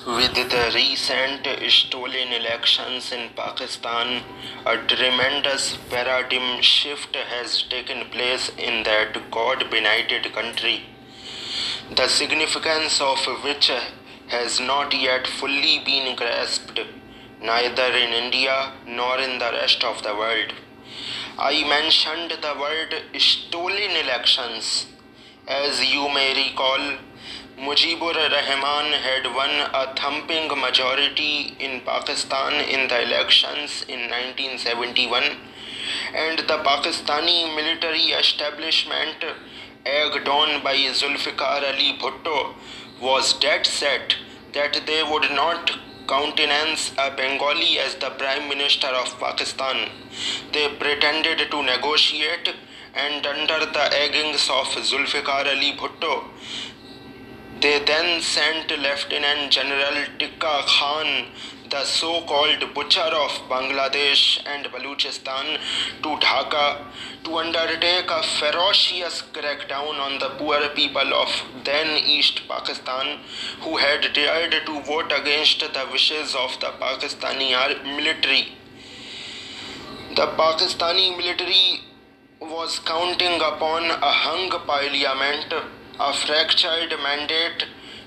With the recent stolen elections in Pakistan, a tremendous paradigm shift has taken place in that God benighted country, the significance of which has not yet fully been grasped, neither in India nor in the rest of the world. I mentioned the word stolen elections. As you may recall, Mujibur Rahman had won a thumping majority in Pakistan in the elections in 1971, and the Pakistani military establishment, egged on by Zulfikar Ali Bhutto, was dead set that they would not countenance a Bengali as the Prime Minister of Pakistan. They pretended to negotiate, and under the eggings of Zulfikar Ali Bhutto, they then sent Lieutenant General Tikka Khan, the so-called butcher of Bangladesh and Baluchistan, to Dhaka to undertake a ferocious crackdown on the poor people of then East Pakistan who had dared to vote against the wishes of the Pakistani military. The Pakistani military was counting upon a hung parliament, a fractured mandate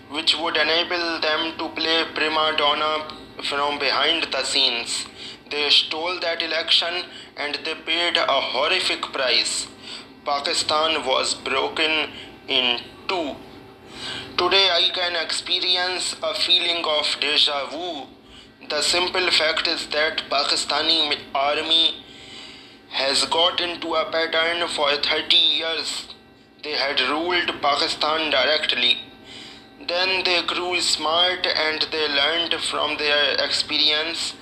which would enable them to play prima donna from behind the scenes. They stole that election and they paid a horrific price. Pakistan was broken in two. Today I can experience a feeling of deja vu. The simple fact is that Pakistani army has got into a pattern for 30 years. They had ruled Pakistan directly. Then they grew smart and they learned from their experience.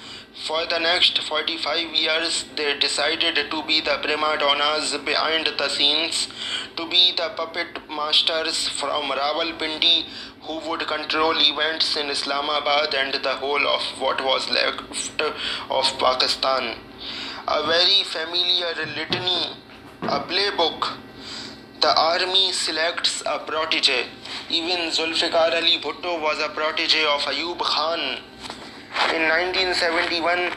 For the next 45 years, they decided to be the prima donnas behind the scenes, to be the puppet masters from Rawalpindi who would control events in Islamabad and the whole of what was left of Pakistan. A very familiar litany, a playbook. The army selects a protege. Even Zulfikar Ali Bhutto was a protege of Ayub Khan. In 1971,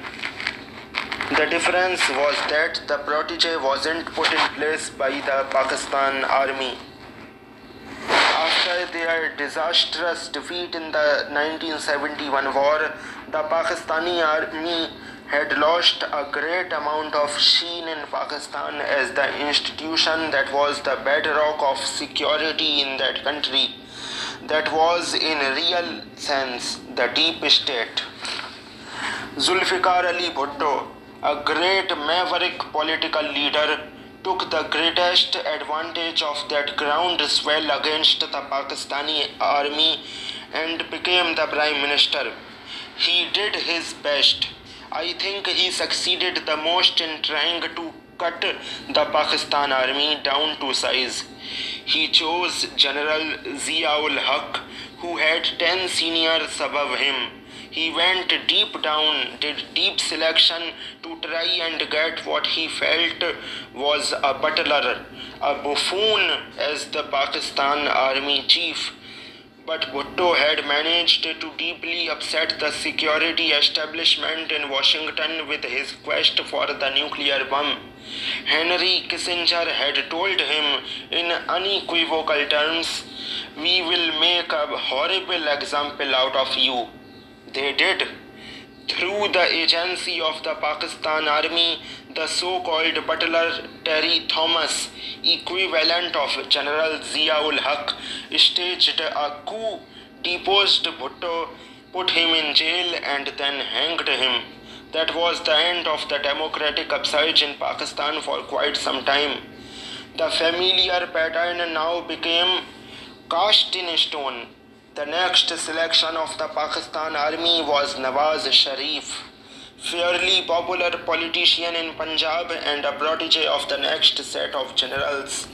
the difference was that the protege wasn't put in place by the Pakistan army. After their disastrous defeat in the 1971 war, the Pakistani army had lost a great amount of sheen in Pakistan as the institution that was the bedrock of security in that country. That was, in real sense, the deep state. Zulfikar Ali Bhutto, a great maverick political leader, took the greatest advantage of that groundswell against the Pakistani army and became the Prime Minister. He did his best. I think he succeeded the most in trying to cut the Pakistan army down to size. He chose General Ziaul Haq, who had 10 seniors above him. He went deep down, did deep selection to try and get what he felt was a butler, a buffoon as the Pakistan army chief. But Bhutto had managed to deeply upset the security establishment in Washington with his quest for the nuclear bomb. Henry Kissinger had told him in unequivocal terms, "We will make a horrible example out of you." They did. Through the agency of the Pakistan army, the so-called butler Terry Thomas, equivalent of General Ziaul Haq, staged a coup, deposed Bhutto, put him in jail and then hanged him. That was the end of the democratic upsurge in Pakistan for quite some time. The familiar pattern now became cast in stone. The next selection of the Pakistan army was Nawaz Sharif, fairly popular politician in Punjab and a protege of the next set of generals.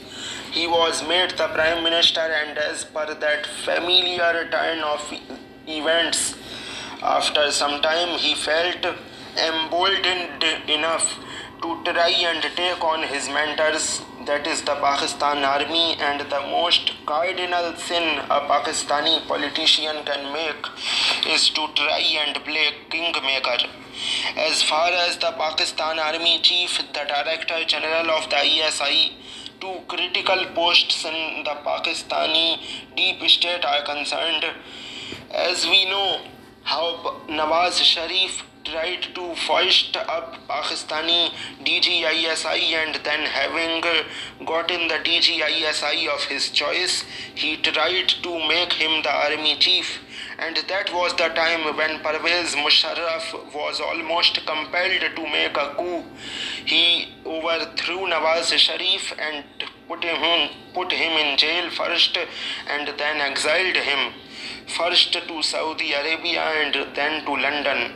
He was made the Prime Minister, and as per that familiar turn of events, after some time he felt emboldened enough to try and take on his mentors, that is the Pakistan army, and the most cardinal sin a Pakistani politician can make is to try and play kingmaker. As far as the Pakistan army chief, the director general of the ISI, two critical posts in the Pakistani deep state are concerned, as we know how Nawaz Sharif tried to foist up Pakistani DGISI, and then having gotten the DGISI of his choice, he tried to make him the army chief. And that was the time when Pervez Musharraf was almost compelled to make a coup. He overthrew Nawaz Sharif and put him in jail first, and then exiled him first to Saudi Arabia and then to London.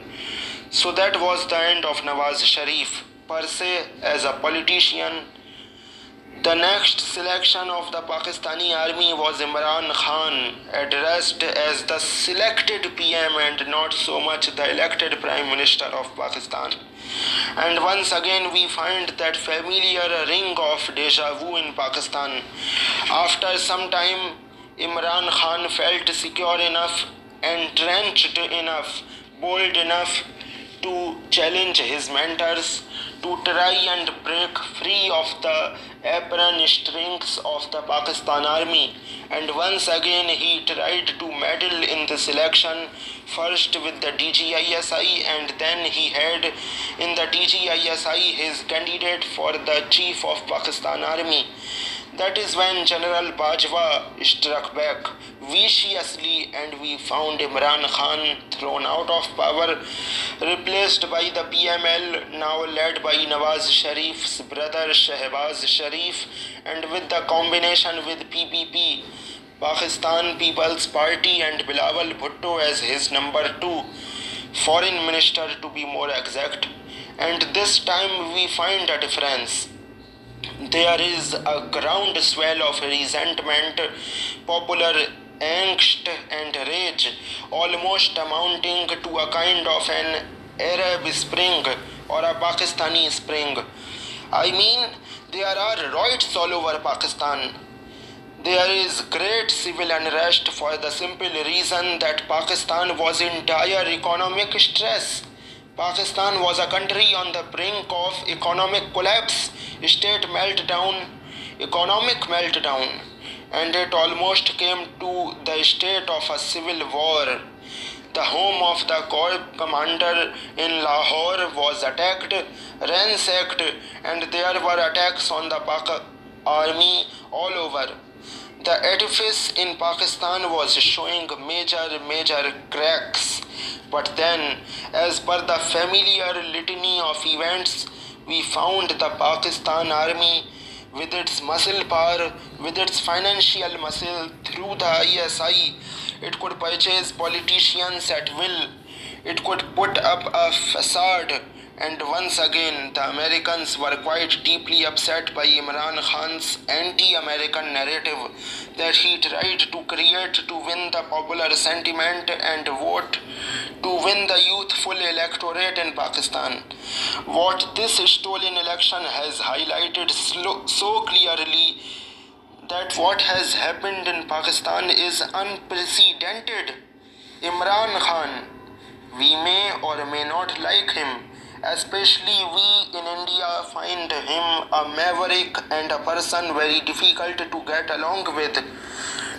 So that was the end of Nawaz Sharif per se as a politician. The next selection of the Pakistani army was Imran Khan, addressed as the selected PM and not so much the elected Prime Minister of Pakistan. And once again we find that familiar ring of deja vu in Pakistan. After some time, Imran Khan felt secure enough, entrenched enough, bold enough to challenge his mentors, to try and break free of the apron strings of the Pakistan army. And once again he tried to meddle in the selection, first with the DGISI, and then he had in the DGISI his candidate for the chief of Pakistan army. That is when General Bajwa struck back viciously, and we found Imran Khan thrown out of power, replaced by the PML, now led by Nawaz Sharif's brother Shehbaz Sharif, and with the combination with PPP, Pakistan People's Party, and Bilawal Bhutto as his number 2 foreign minister to be more exact. And this time we find a difference. There is a groundswell of resentment, popular angst and rage, almost amounting to a kind of an Arab Spring or a Pakistani Spring. I mean, there are riots all over Pakistan. There is great civil unrest for the simple reason that Pakistan was in dire economic stress. Pakistan was a country on the brink of economic collapse, state meltdown, economic meltdown, and it almost came to the state of a civil war. The home of the corps commander in Lahore was attacked, ransacked, and there were attacks on the Pak army all over. The edifice in Pakistan was showing major cracks. But then, as per the familiar litany of events, we found the Pakistan army with its muscle power, with its financial muscle through the ISI. It could purchase politicians at will. It could put up a facade. And once again, the Americans were quite deeply upset by Imran Khan's anti-American narrative that he tried to create to win the popular sentiment and vote to win the youthful electorate in Pakistan. What this stolen election has highlighted so clearly that what has happened in Pakistan is unprecedented. Imran Khan, we may or may not like him, especially we in India find him a maverick and a person very difficult to get along with.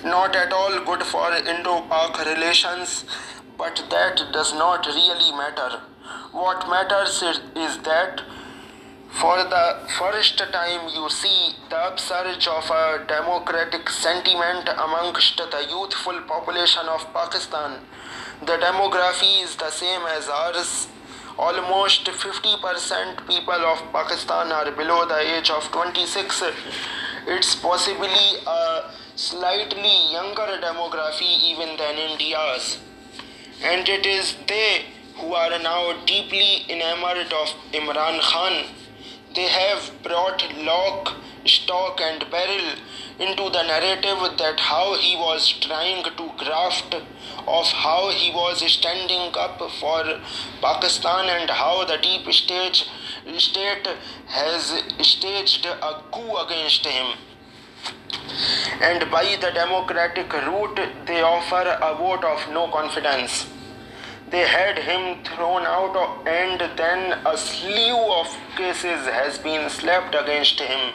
Not at all good for Indo-Pak relations, but that does not really matter. What matters is that for the first time you see the upsurge of a democratic sentiment amongst the youthful population of Pakistan. The demography is the same as ours. Almost 50% people of Pakistan are below the age of 26. It's possibly a slightly younger demography even than India's. And it is they who are now deeply enamored of Imran Khan. They have brought lock, stock and barrel into the narrative that how he was trying to graft, of how he was standing up for Pakistan, and how the deep state state has staged a coup against him, and by the democratic route they offer a vote of no confidence. They had him thrown out, and then a slew of cases has been slapped against him.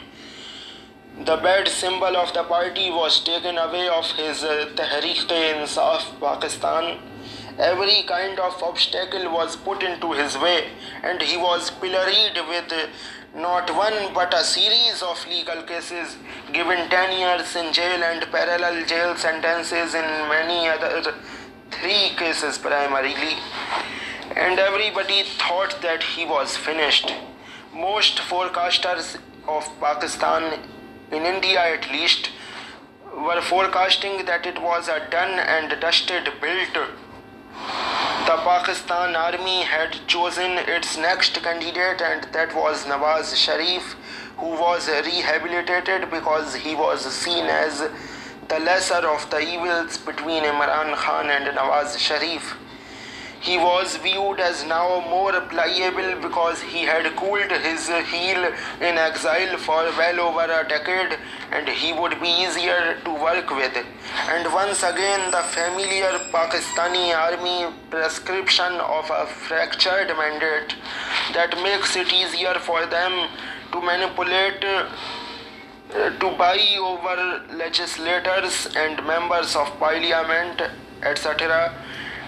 The bad symbol of the party was taken away of his Tehreek-e-Insaf Pakistan. Every kind of obstacle was put into his way, and he was pilloried with not one but a series of legal cases, given 10 years in jail and parallel jail sentences in many other 3 cases primarily. And everybody thought that he was finished. Most forecasters of Pakistan, in India at least, were forecasting that it was a done and dusted build. The Pakistan army had chosen its next candidate, and that was Nawaz Sharif, who was rehabilitated because he was seen as the lesser of the evils between Imran Khan and Nawaz Sharif. He was viewed as now more pliable because he had cooled his heel in exile for well over a decade, and he would be easier to work with. And once again, the familiar Pakistani army prescription of a fractured mandate that makes it easier for them to manipulate, to buy over legislators and members of parliament, etc.,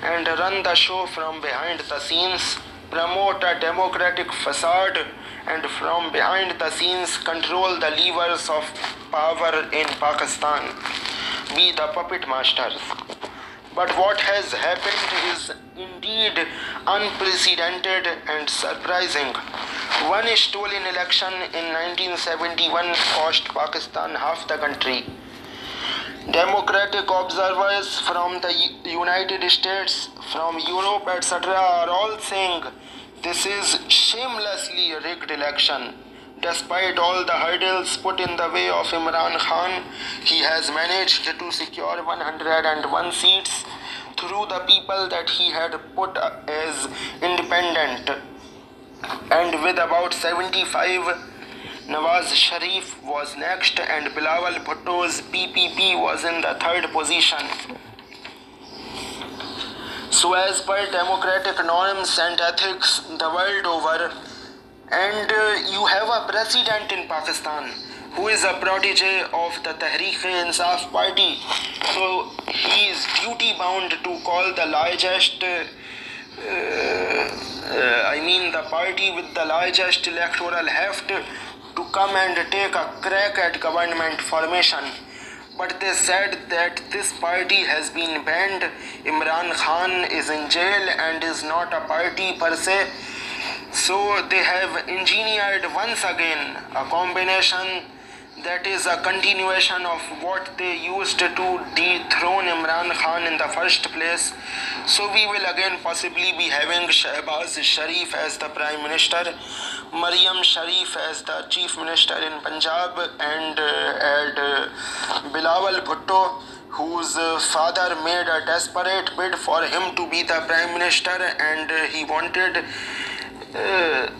and run the show from behind the scenes, promote a democratic facade, and from behind the scenes control the levers of power in Pakistan, be the puppet masters. But what has happened is indeed unprecedented and surprising. One stolen election in 1971 cost Pakistan half the country. Democratic observers from the United States, from Europe, etc., are all saying this is shamelessly rigged election. Despite all the hurdles put in the way of Imran Khan, he has managed to secure 101 seats through the people that he had put as independent. And with about 75, Nawaz Sharif was next, and Bilawal Bhutto's PPP was in the 3rd position. So as per democratic norms and ethics the world over, and you have a president in Pakistan who is a protege of the Tehreek-e-Insaf party, so he is duty bound to call the largest the party with the largest electoral heft to come and take a crack at government formation. But they said that this party has been banned, Imran Khan is in jail and is not a party per se. So they have engineered once again a combination that is a continuation of what they used to dethrone Imran Khan in the first place. So we will again possibly be having Shehbaz Sharif as the Prime Minister, Maryam Sharif as the Chief Minister in Punjab, and Bilawal Bhutto, whose father made a desperate bid for him to be the Prime Minister, and he wanted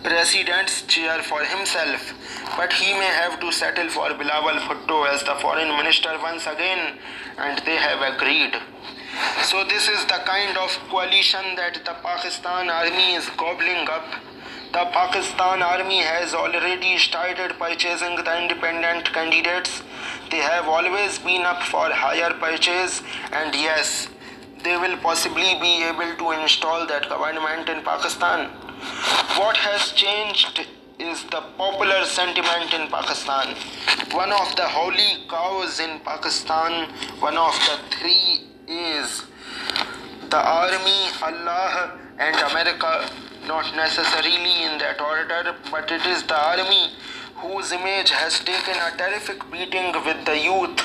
president's chair for himself, but he may have to settle for Bilawal Bhutto as the foreign minister once again, and they have agreed. So this is the kind of coalition that the Pakistan army is gobbling up. The Pakistan army has already started purchasing the independent candidates. They have always been up for higher purchase, and yes, they will possibly be able to install that government in Pakistan. What has changed is the popular sentiment in Pakistan. One of the holy cows in Pakistan, one of the 3 is the army, Allah, and America. Not necessarily in that order, but it is the army whose image has taken a terrific beating with the youth.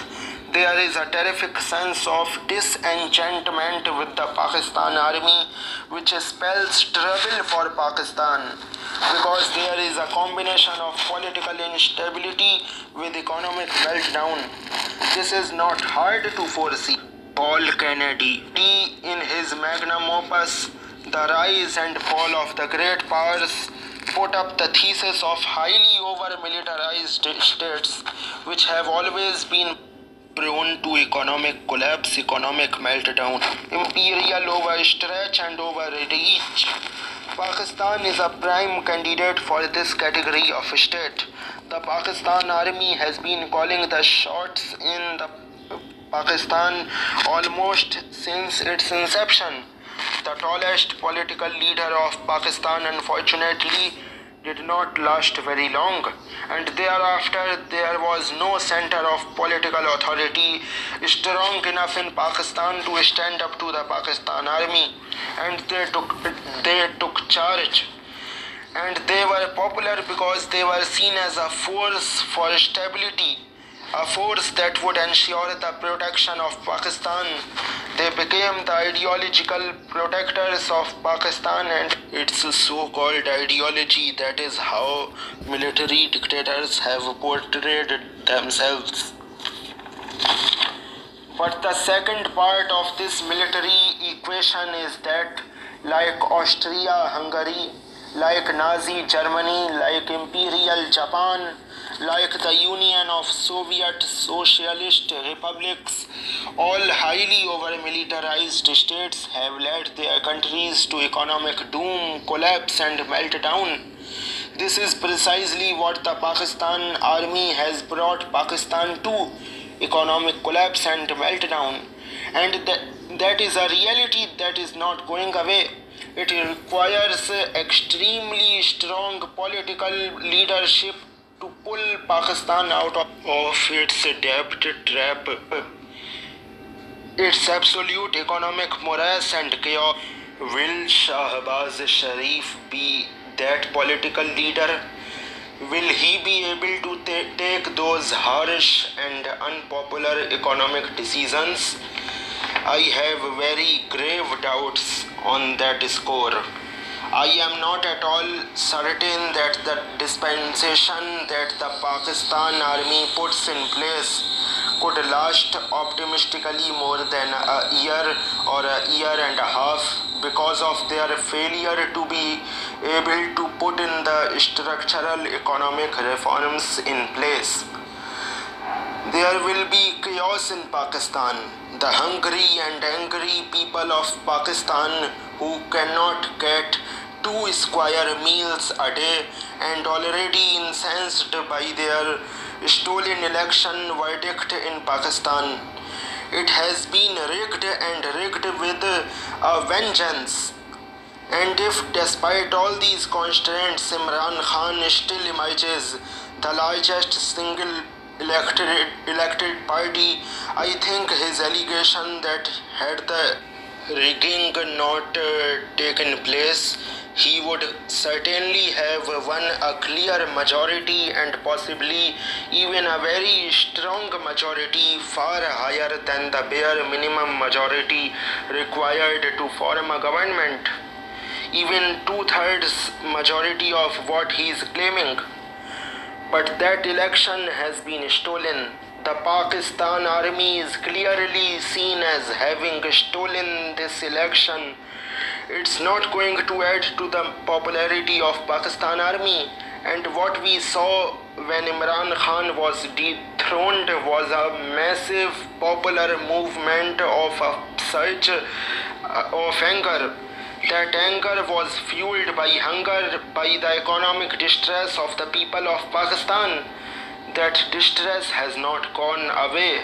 There is a terrific sense of disenchantment with the Pakistan army, which spells trouble for Pakistan, because there is a combination of political instability with economic meltdown. This is not hard to foresee. Paul Kennedy, in his magnum opus, The Rise and Fall of the Great Powers, put up the thesis of highly over-militarized states, which have always been prone to economic collapse, economic meltdown, imperial overstretch, and overreach. Pakistan is a prime candidate for this category of state. The Pakistan Army has been calling the shots in the Pakistan almost since its inception. The tallest political leader of Pakistan unfortunately did not last very long, and thereafter there was no center of political authority strong enough in Pakistan to stand up to the Pakistan Army, and they took charge. And they were popular because they were seen as a force for stability, a force that would ensure the protection of Pakistan. They became the ideological protectors of Pakistan and its so-called ideology. That is how military dictators have portrayed themselves. But the second part of this military equation is that, like Austria-Hungary, like Nazi Germany, like Imperial Japan, like the Union of Soviet Socialist Republics, all highly over-militarized states have led their countries to economic doom, collapse, and meltdown. This is precisely what the Pakistan Army has brought Pakistan to: economic collapse and meltdown. And that is a reality that is not going away. It requires extremely strong political leadership to pull Pakistan out of its debt trap, its absolute economic morass and chaos. Will Shahbaz Sharif be that political leader? Will he be able to take those harsh and unpopular economic decisions? I have very grave doubts on that score. I am not at all certain that the dispensation that the Pakistan Army puts in place could last optimistically more than a year or a year and a half, because of their failure to be able to put in the structural economic reforms in place. There will be chaos in Pakistan. The hungry and angry people of Pakistan who cannot get 2 square meals a day and already incensed by their stolen election verdict in Pakistan. It has been rigged and rigged with a vengeance. And if, despite all these constraints, Imran Khan still emerges the largest single elected party, I think his allegation that had the rigging not taken place, he would certainly have won a clear majority, and possibly even a very strong majority, far higher than the bare minimum majority required to form a government, even two-thirds majority of what he is claiming. But that election has been stolen. The Pakistan Army is clearly seen as having stolen this election. It's not going to add to the popularity of Pakistan Army. And what we saw when Imran Khan was dethroned was a massive popular movement of a surge of anger. That anger was fueled by hunger, by the economic distress of the people of Pakistan. That distress has not gone away.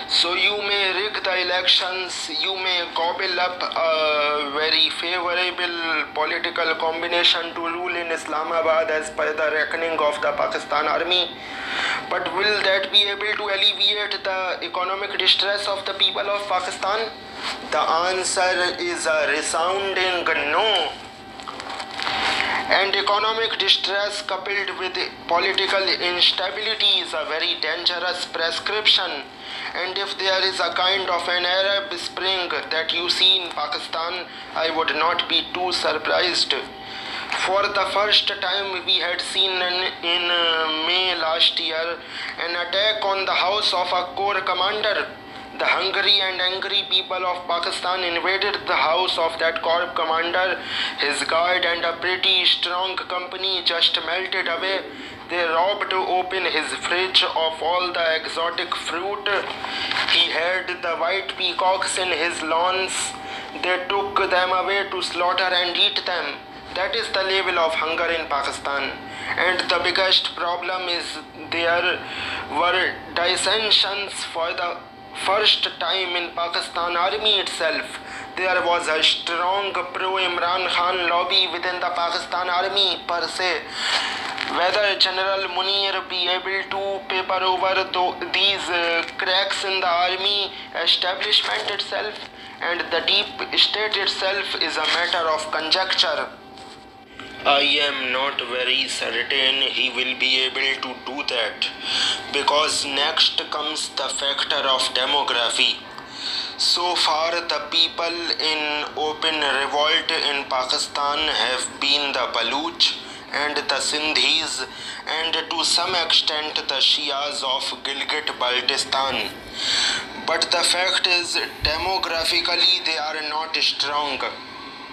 So you may rig the elections, you may gobble up a very favorable political combination to rule in Islamabad as per the reckoning of the Pakistan Army. But will that be able to alleviate the economic distress of the people of Pakistan? The answer is a resounding no. And economic distress coupled with political instability is a very dangerous prescription. And if there is a kind of an Arab Spring that you see in Pakistan, I would not be too surprised. For the first time, we had seen in May last year an attack on the house of a corps commander. The hungry and angry people of Pakistan invaded the house of that corps commander. His guard and a pretty strong company just melted away. They robbed open his fridge of all the exotic fruit. He had the white peacocks in his lawns. They took them away to slaughter and eat them. That is the level of hunger in Pakistan. And the biggest problem is there were dissensions for the first time in Pakistan army itself. There was a strong pro-Imran Khan lobby within the Pakistan army per se. Whether General Munir be able to paper over these cracks in the army establishment itself and the deep state itself is a matter of conjecture. I am not very certain he will be able to do that because next comes the factor of demography. So far, the people in open revolt in Pakistan have been the Baluch and the Sindhis and to some extent the Shias of Gilgit-Baltistan. But the fact is, demographically they are not strong.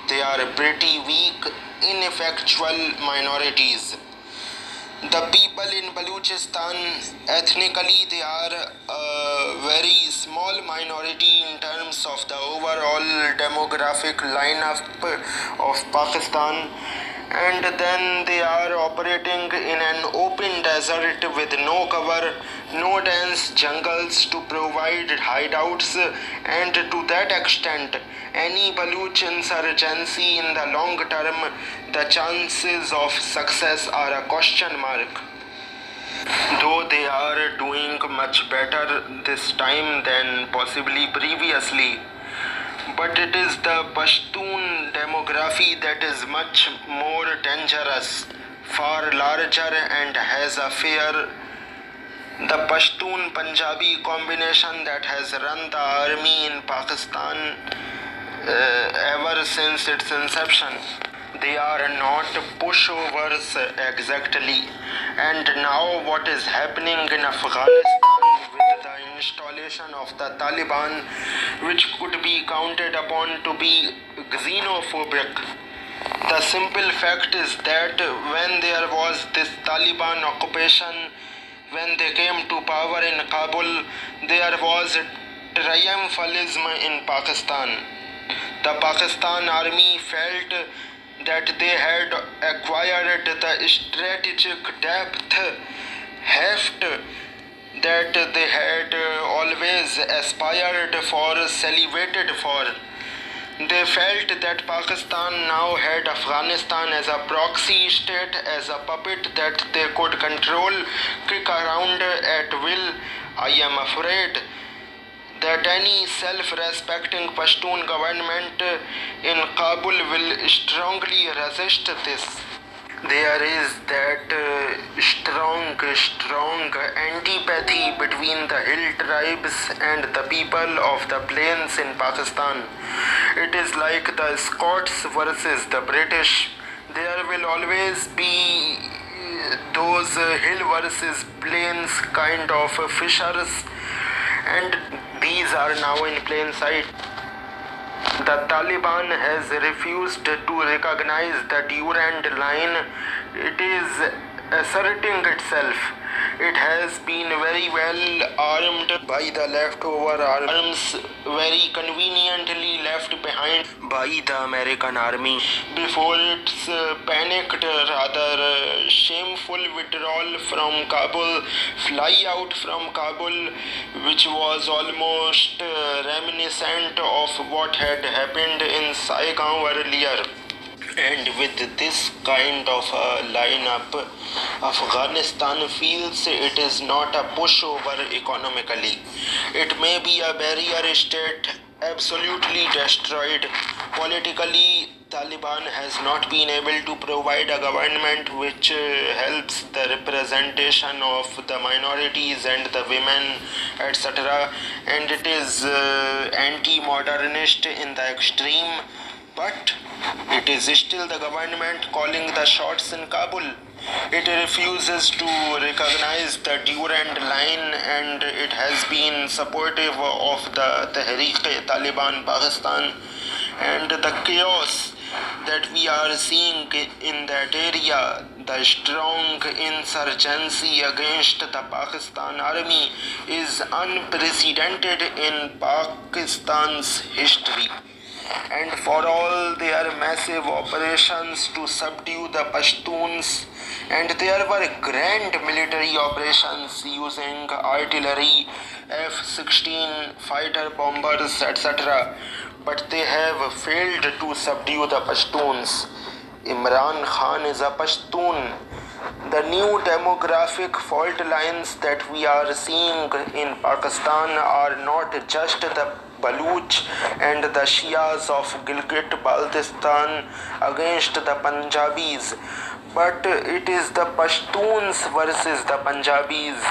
They are pretty weak, ineffectual minorities. The people in Baluchistan, ethnically, they are a very small minority in terms of the overall demographic lineup of Pakistan. And then they are operating in an open desert with no cover, no dense jungles to provide hideouts, and to that extent, any Baluch insurgency in the long term, the chances of success are a question mark. Though they are doing much better this time than possibly previously. But it is the Pashtun demography that is much more dangerous, far larger and has a fear. The Pashtun Punjabi combination that has run the army in Pakistan ever since its inception. They are not pushovers exactly. And now what is happening in Afghanistan with the installation of the Taliban, which could be counted upon to be xenophobic. The simple fact is that when there was this Taliban occupation, when they came to power in Kabul, there was triumphalism in Pakistan. The Pakistan army felt that they had acquired the strategic depth, heft that they had always aspired for, salivated for. They felt that Pakistan now had Afghanistan as a proxy state, as a puppet that they could control, kick around at will. I am afraid that any self-respecting Pashtun government in Kabul will strongly resist this. There is that strong antipathy between the hill tribes and the people of the plains in Pakistan. It is like the Scots versus the British. There will always be those hill versus plains kind of fissures, and these are now in plain sight. The Taliban has refused to recognize the Durand Line. It is asserting itself. It has been very well armed by the leftover arms, very conveniently left behind by the American army before its panicked, rather shameful withdrawal from Kabul, fly out from Kabul, which was almost reminiscent of what had happened in Saigon earlier. And with this kind of a lineup, Afghanistan feels it is not a pushover economically. It may be a barrier state absolutely destroyed. Politically, Taliban has not been able to provide a government which helps the representation of the minorities and the women, etc. And it is anti-modernist in the extreme. But it is still the government calling the shots in Kabul. It refuses to recognize the Durand line, and it has been supportive of the Tehreek-e-Taliban Pakistan, and the chaos that we are seeing in that area, the strong insurgency against the Pakistan army is unprecedented in Pakistan's history. And for all their massive operations to subdue the Pashtuns, and there were grand military operations using artillery, F-16 fighter bombers, etc. But they have failed to subdue the Pashtuns. Imran Khan is a Pashtun. The new demographic fault lines that we are seeing in Pakistan are not just the Baluch and the Shias of Gilgit-Baltistan against the Punjabis, but it is the Pashtuns versus the Punjabis,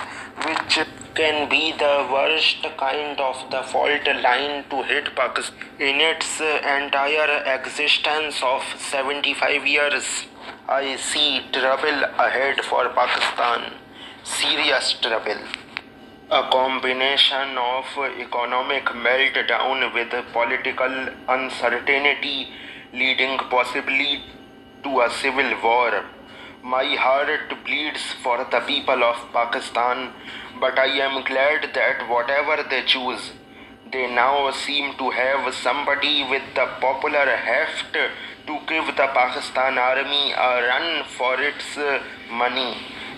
which can be the worst kind of the fault line to hit Pakistan in its entire existence of 75 years. I see trouble ahead for Pakistan, serious trouble. A combination of economic meltdown with political uncertainty leading possibly to a civil war. My heart bleeds for the people of Pakistan, but I am glad that whatever they choose, they now seem to have somebody with the popular heft to give the Pakistan army a run for its money.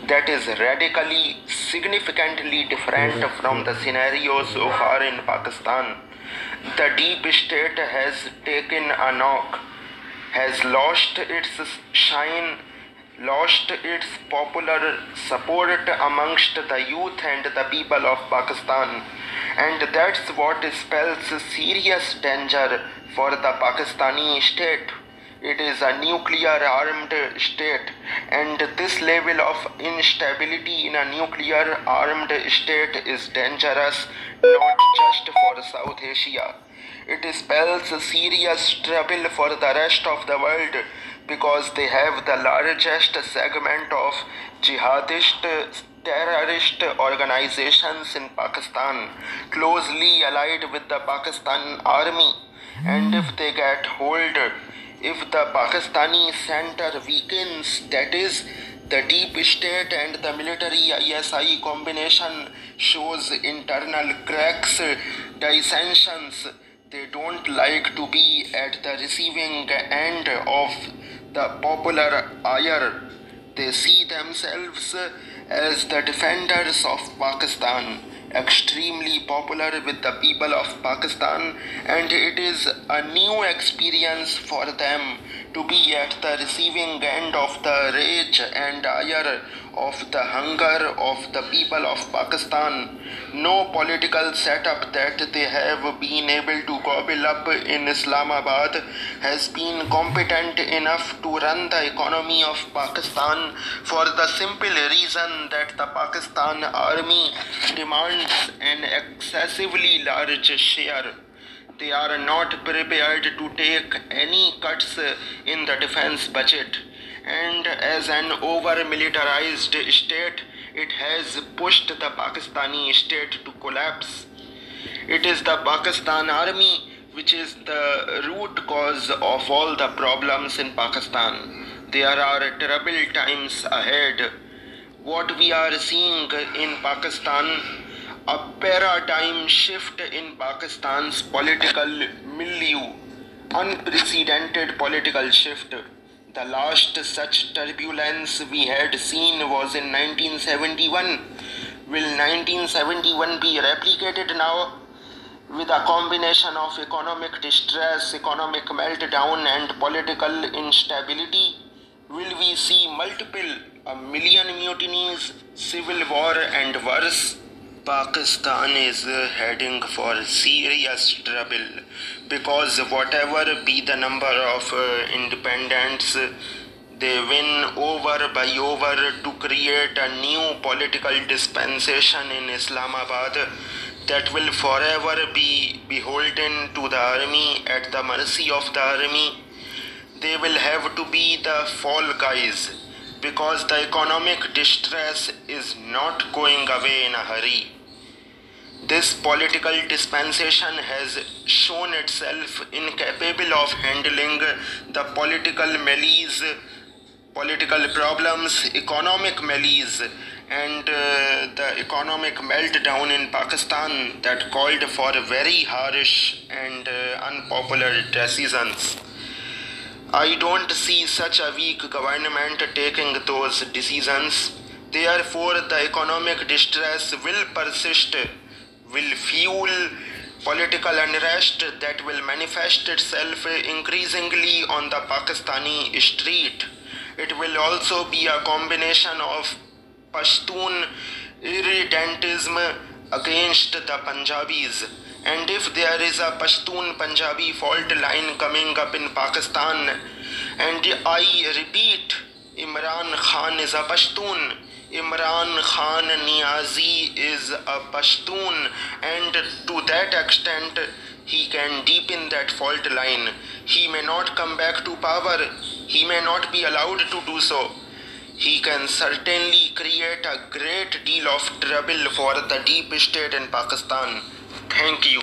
That is radically, significantly different from the scenario so far in Pakistan. The deep state has taken a knock, has lost its shine, lost its popular support amongst the youth and the people of Pakistan. And that's what spells serious danger for the Pakistani state. It is a nuclear armed state, and this level of instability in a nuclear armed state is dangerous not just for South Asia. It spells serious trouble for the rest of the world because they have the largest segment of jihadist terrorist organizations in Pakistan closely allied with the Pakistan army, and if they get hold, if the Pakistani center weakens, that is, the deep state and the military ISI combination shows internal cracks, dissensions, they don't like to be at the receiving end of the popular ire. They see themselves as the defenders of Pakistan, extremely popular with the people of Pakistan, and it is a new experience for them to be at the receiving end of the rage and ire of the hunger of the people of Pakistan. No political setup that they have been able to gobble up in Islamabad has been competent enough to run the economy of Pakistan, for the simple reason that the Pakistan army demands an excessively large share. They are not prepared to take any cuts in the defense budget, and as an over militarized state, it has pushed the Pakistani state to collapse. It is the Pakistan army which is the root cause of all the problems in Pakistan. There are terrible times ahead. What we are seeing in Pakistan, a paradigm shift in Pakistan's political milieu, unprecedented political shift. The last such turbulence we had seen was in 1971. Will 1971 be replicated now? With a combination of economic distress, economic meltdown, and political instability, will we see multiple, a million mutinies, civil war, and worse? Pakistan is heading for serious trouble because whatever be the number of independents, they win over by over to create a new political dispensation in Islamabad that will forever be beholden to the army, at the mercy of the army. They will have to be the fall guys. because the economic distress is not going away in a hurry. This political dispensation has shown itself incapable of handling the political malaise, political problems, economic malaise, and the economic meltdown in Pakistan that called for very harsh and unpopular decisions. I don't see such a weak government taking those decisions. Therefore, the economic distress will persist, will fuel political unrest that will manifest itself increasingly on the Pakistani street. It will also be a combination of Pashtun irredentism against the Punjabis. And if there is a Pashtun Punjabi fault line coming up in Pakistan, and I repeat, Imran Khan is a Pashtun, Imran Khan Niazi is a Pashtun, and to that extent, he can deepen that fault line. He may not come back to power, he may not be allowed to do so. He can certainly create a great deal of trouble for the deep state in Pakistan. Thank you.